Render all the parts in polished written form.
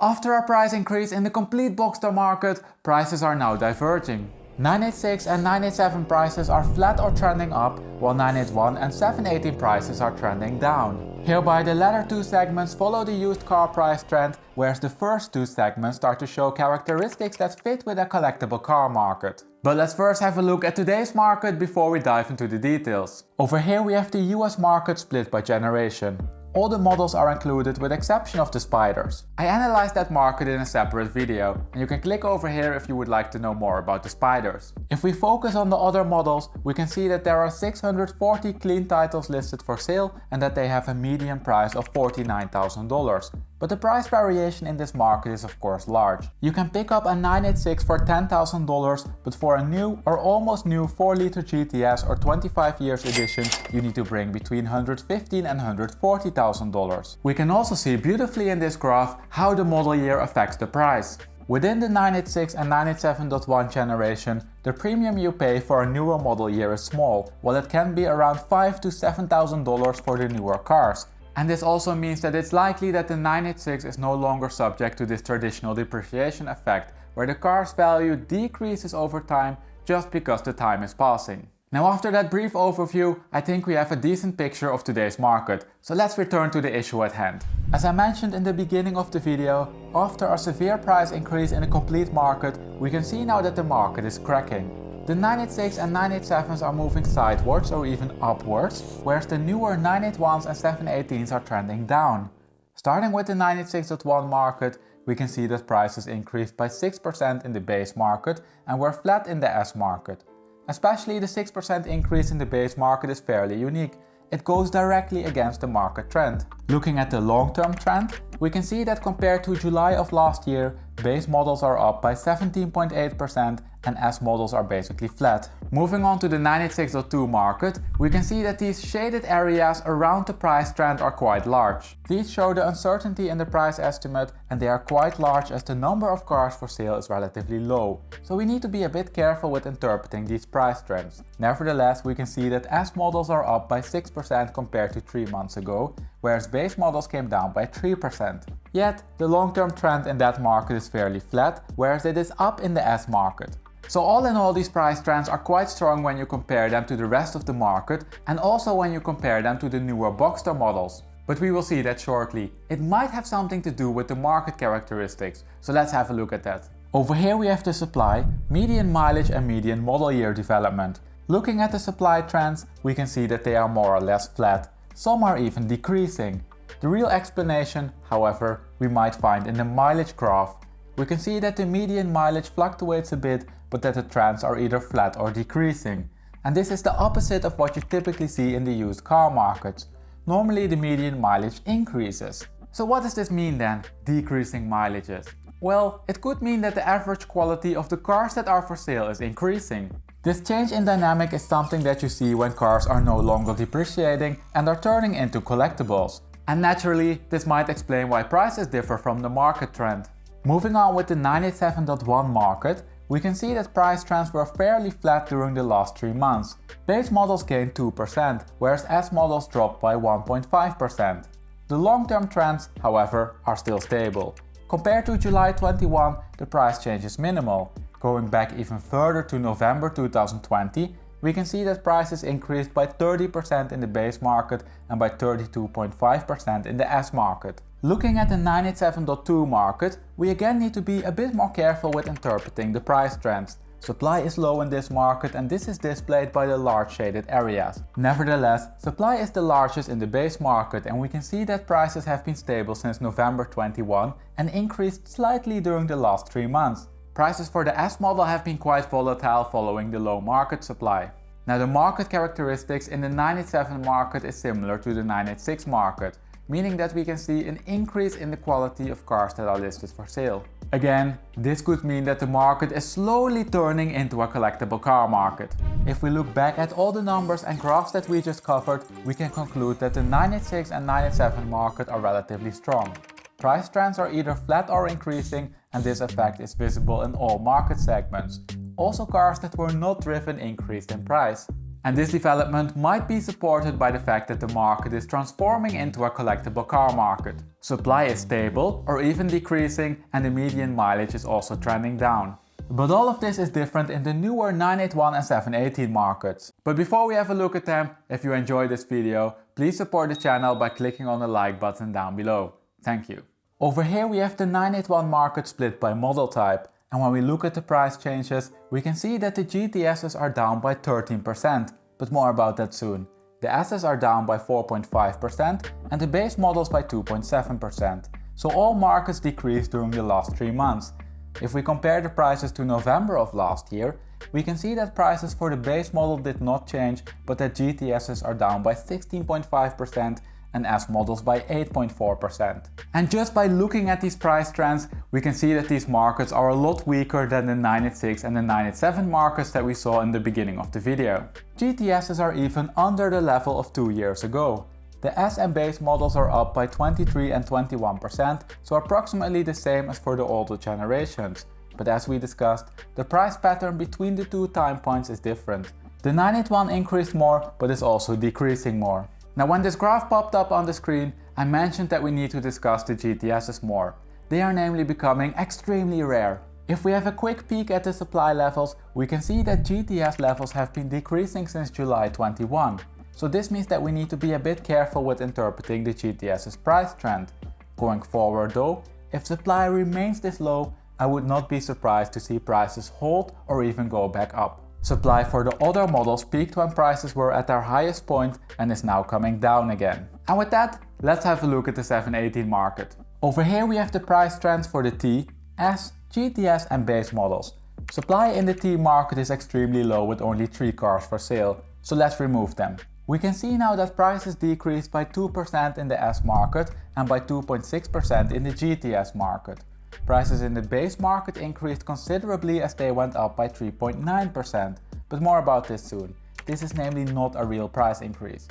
After a price increase in the complete Boxster market, prices are now diverging. 986 and 987 prices are flat or trending up, while 981 and 718 prices are trending down. Hereby the latter two segments follow the used car price trend, whereas the first two segments start to show characteristics that fit with a collectible car market. But let's first have a look at today's market before we dive into the details. Over here we have the US market split by generation. All the models are included with exception of the Spyders. I analyzed that market in a separate video, and you can click over here if you would like to know more about the Spyders. If we focus on the other models, we can see that there are 640 clean titles listed for sale and that they have a median price of $49,000. But the price variation in this market is of course large. You can pick up a 986 for $10,000, but for a new or almost new 4-liter GTS or 25 years edition, you need to bring between $115,000 and $140,000. We can also see beautifully in this graph how the model year affects the price. Within the 986 and 987.1 generation, the premium you pay for a newer model year is small, while it can be around $5,000 to $7,000 for the newer cars. And this also means that it's likely that the 986 is no longer subject to this traditional depreciation effect, where the car's value decreases over time just because the time is passing. Now after that brief overview, I think we have a decent picture of today's market, so let's return to the issue at hand. As I mentioned in the beginning of the video, after a severe price increase in the complete market, we can see now that the market is cracking. The 986 and 987s are moving sidewards or even upwards, whereas the newer 981s and 718s are trending down. Starting with the 986.1 market, we can see that prices increased by 6% in the base market and were flat in the S market. Especially the 6% increase in the base market is fairly unique. It goes directly against the market trend. Looking at the long-term trend, we can see that compared to July of last year, base models are up by 17.8% and S models are basically flat. Moving on to the 986.2 market, we can see that these shaded areas around the price trend are quite large. These show the uncertainty in the price estimate, and they are quite large as the number of cars for sale is relatively low. So we need to be a bit careful with interpreting these price trends. Nevertheless, we can see that S models are up by 6% compared to 3 months ago, whereas base models came down by 3%. Yet, the long-term trend in that market is fairly flat, whereas it is up in the S market. So all in all, these price trends are quite strong when you compare them to the rest of the market, and also when you compare them to the newer Boxster models. But we will see that shortly. It might have something to do with the market characteristics, so let's have a look at that. Over here we have the supply, median mileage and median model year development. Looking at the supply trends, we can see that they are more or less flat. Some are even decreasing. The real explanation, however, we might find in the mileage graph. We can see that the median mileage fluctuates a bit, but that the trends are either flat or decreasing. And this is the opposite of what you typically see in the used car market. Normally the median mileage increases. So what does this mean then, decreasing mileages? Well, it could mean that the average quality of the cars that are for sale is increasing. This change in dynamic is something that you see when cars are no longer depreciating and are turning into collectibles. And naturally, this might explain why prices differ from the market trend. Moving on with the 987.1 market, we can see that price trends were fairly flat during the last 3 months. Base models gained 2%, whereas S models dropped by 1.5%. The long-term trends, however, are still stable. Compared to July 21, the price change is minimal. Going back even further to November 2020, we can see that prices increased by 30% in the base market and by 32.5% in the S market. Looking at the 987.2 market, we again need to be a bit more careful with interpreting the price trends. Supply is low in this market, and this is displayed by the large shaded areas. Nevertheless, supply is the largest in the base market, and we can see that prices have been stable since November 21 and increased slightly during the last 3 months. Prices for the S model have been quite volatile following the low market supply. Now the market characteristics in the 987 market is similar to the 986 market, meaning that we can see an increase in the quality of cars that are listed for sale. Again, this could mean that the market is slowly turning into a collectible car market. If we look back at all the numbers and graphs that we just covered, we can conclude that the 986 and 987 market are relatively strong. Price trends are either flat or increasing, and this effect is visible in all market segments. Also, cars that were not driven increased in price. And this development might be supported by the fact that the market is transforming into a collectible car market. Supply is stable or even decreasing, and the median mileage is also trending down. But all of this is different in the newer 981 and 718 markets. But before we have a look at them, if you enjoyed this video, please support the channel by clicking on the like button down below. Thank you. Over here we have the 981 market split by model type. And when we look at the price changes, we can see that the GTSs are down by 13%, but more about that soon. The S's are down by 4.5% and the base models by 2.7%. So all markets decreased during the last 3 months. If we compare the prices to November of last year, we can see that prices for the base model did not change, but that GTSs are down by 16.5% and S models by 8.4%. And just by looking at these price trends, we can see that these markets are a lot weaker than the 986 and the 987 markets that we saw in the beginning of the video. GTSs are even under the level of 2 years ago. The S and base models are up by 23 and 21%, so approximately the same as for the older generations. But as we discussed, the price pattern between the two time points is different. The 981 increased more, but is also decreasing more. Now when this graph popped up on the screen, I mentioned that we need to discuss the GTSs more. They are namely becoming extremely rare. If we have a quick peek at the supply levels, we can see that GTS levels have been decreasing since July 21. So this means that we need to be a bit careful with interpreting the GTS's price trend. Going forward though, if supply remains this low, I would not be surprised to see prices hold or even go back up. Supply for the other models peaked when prices were at their highest point and is now coming down again. And with that, let's have a look at the 718 market. Over here we have the price trends for the T, S, GTS and base models. Supply in the T market is extremely low with only 3 cars for sale, so let's remove them. We can see now that prices decreased by 2% in the S market and by 2.6% in the GTS market. Prices in the base market increased considerably as they went up by 3.9%, but more about this soon. This is namely not a real price increase.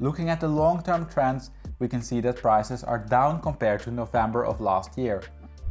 Looking at the long-term trends, we can see that prices are down compared to November of last year.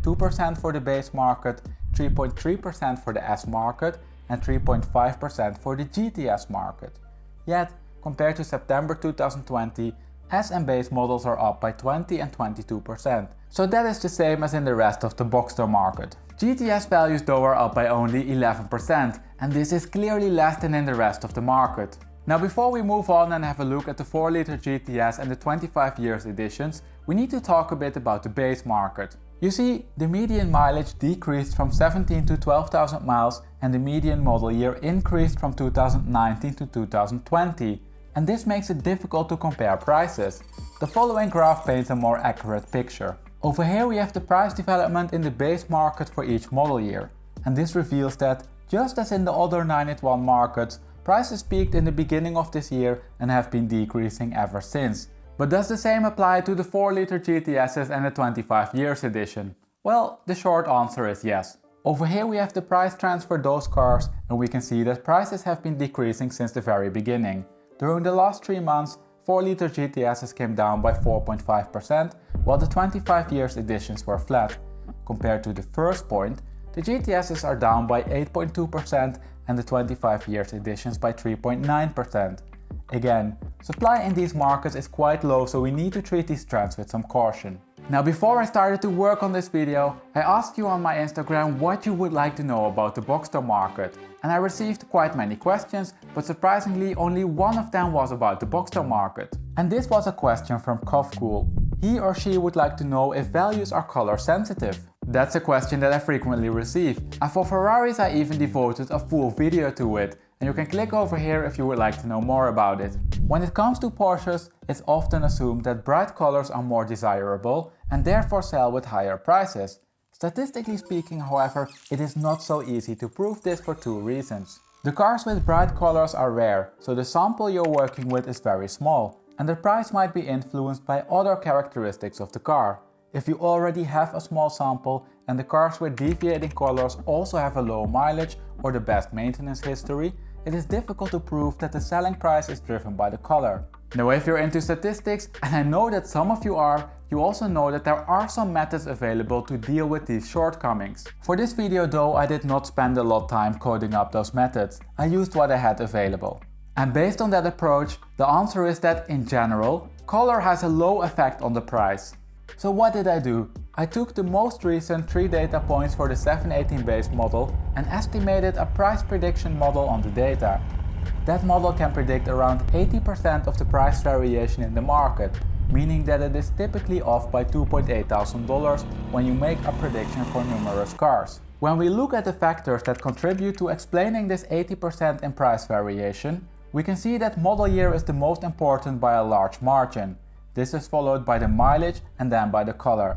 2% for the base market, 3.3% for the S market and 3.5% for the GTS market. Yet, compared to September 2020, S and base models are up by 20 and 22%. So that is the same as in the rest of the Boxster market. GTS values though are up by only 11%, and this is clearly less than in the rest of the market. Now before we move on and have a look at the 4-liter GTS and the 25 years editions, we need to talk a bit about the base market. You see, the median mileage decreased from 17 to 12,000 miles and the median model year increased from 2019 to 2020. And this makes it difficult to compare prices. The following graph paints a more accurate picture. Over here we have the price development in the base market for each model year. And this reveals that, just as in the other 981 markets, prices peaked in the beginning of this year and have been decreasing ever since. But does the same apply to the 4-liter GTSs and the 25 years edition? Well, the short answer is yes. Over here we have the price trends for those cars and we can see that prices have been decreasing since the very beginning. During the last 3 months, 4-liter GTSs came down by 4.5%, while the 25 years editions were flat. Compared to the first point, the GTSs are down by 8.2% and the 25 years editions by 3.9%. Again, supply in these markets is quite low, so we need to treat these trends with some caution. Now before I started to work on this video, I asked you on my Instagram what you would like to know about the Boxster market. And I received quite many questions, but surprisingly only one of them was about the Boxster market. And this was a question from Kofcool. He or she would like to know if values are color sensitive. That's a question that I frequently receive, and for Ferraris I even devoted a full video to it, and you can click over here if you would like to know more about it. When it comes to Porsches, it's often assumed that bright colors are more desirable and therefore sell with higher prices. Statistically speaking, however, it is not so easy to prove this for 2 reasons. The cars with bright colors are rare, so the sample you're working with is very small, and the price might be influenced by other characteristics of the car. If you already have a small sample and the cars with deviating colors also have a low mileage or the best maintenance history, it is difficult to prove that the selling price is driven by the color. Now if you're into statistics, and I know that some of you are, you also know that there are some methods available to deal with these shortcomings. For this video though, I did not spend a lot of time coding up those methods. I used what I had available. And based on that approach, the answer is that in general, color has a low effect on the price. So what did I do? I took the most recent 3 data points for the 718 base model and estimated a price prediction model on the data. That model can predict around 80% of the price variation in the market, meaning that it is typically off by $2,800 when you make a prediction for numerous cars. When we look at the factors that contribute to explaining this 80% in price variation, we can see that model year is the most important by a large margin. This is followed by the mileage and then by the color.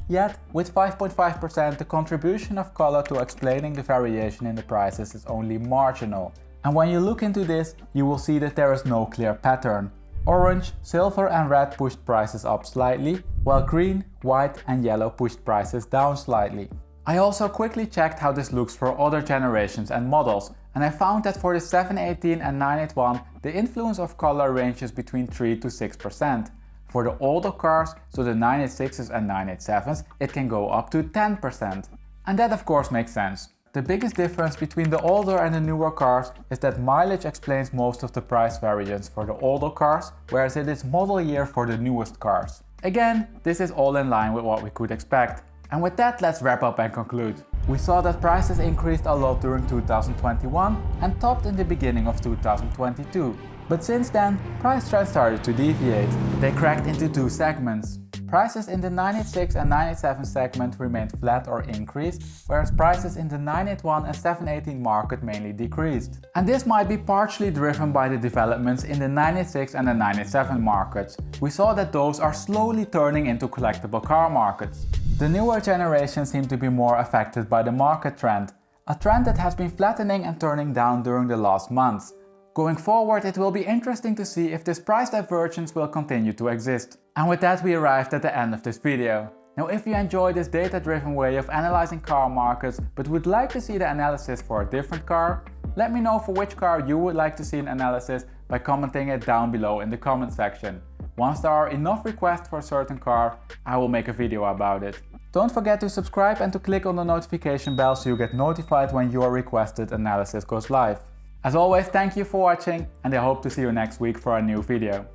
Yet, with 5.5%, the contribution of color to explaining the variation in the prices is only marginal. And when you look into this, you will see that there is no clear pattern. Orange, silver and red pushed prices up slightly, while green, white and yellow pushed prices down slightly. I also quickly checked how this looks for other generations and models, and I found that for the 718 and 981, the influence of color ranges between 3 to 6%. For the older cars, so the 986s and 987s, it can go up to 10%. And that of course makes sense. The biggest difference between the older and the newer cars is that mileage explains most of the price variance for the older cars, whereas it is model year for the newest cars. Again, this is all in line with what we could expect. And with that, let's wrap up and conclude. We saw that prices increased a lot during 2021 and topped in the beginning of 2022. But since then, price trends started to deviate. They cracked into 2 segments. Prices in the 986 and 987 segment remained flat or increased, whereas prices in the 981 and 718 market mainly decreased. And this might be partially driven by the developments in the 986 and the 987 markets. We saw that those are slowly turning into collectible car markets. The newer generations seem to be more affected by the market trend, a trend that has been flattening and turning down during the last months. Going forward, it will be interesting to see if this price divergence will continue to exist. And with that, we arrived at the end of this video. Now, if you enjoy this data-driven way of analyzing car markets, but would like to see the analysis for a different car, let me know for which car you would like to see an analysis by commenting it down below in the comment section. Once there are enough requests for a certain car, I will make a video about it. Don't forget to subscribe and to click on the notification bell so you get notified when your requested analysis goes live. As always, thank you for watching and I hope to see you next week for a new video.